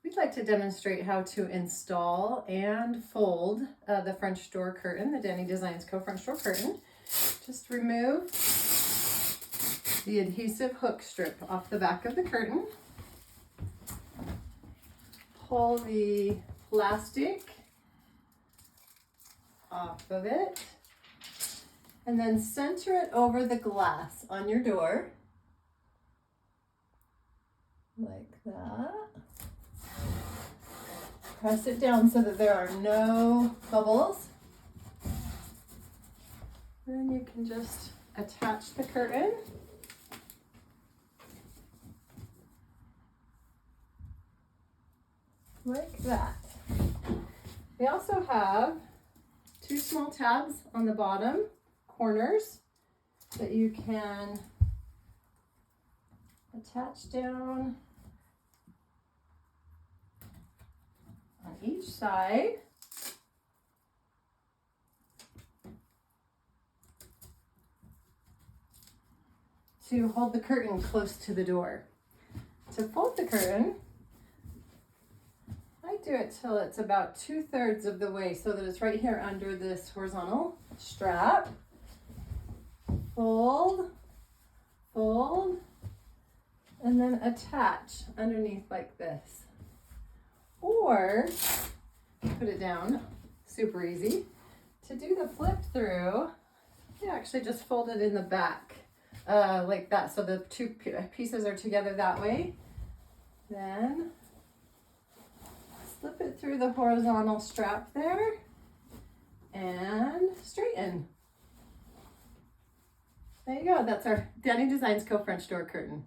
We'd like to demonstrate how to install and fold the French door curtain, the Dani Designs Co French door curtain. Just remove the adhesive hook strip off the back of the curtain. Pull the plastic off of it and then center it over the glass on your door like that. Press it down so that there are no bubbles. Then you can just attach the curtain. Like that. We also have two small tabs on the bottom corners that you can attach down on each side. To hold the curtain close to the door. To fold the curtain, I do it till it's about 2/3 of the way so that it's right here under this horizontal strap. Fold, fold, and then attach underneath like this. Or put it down, super easy. To do the flip through, you actually just fold it in the back like that, so the two pieces are together that way. Then slip it through the horizontal strap there and straighten. There you go, that's our Dani Designs Co French door curtain.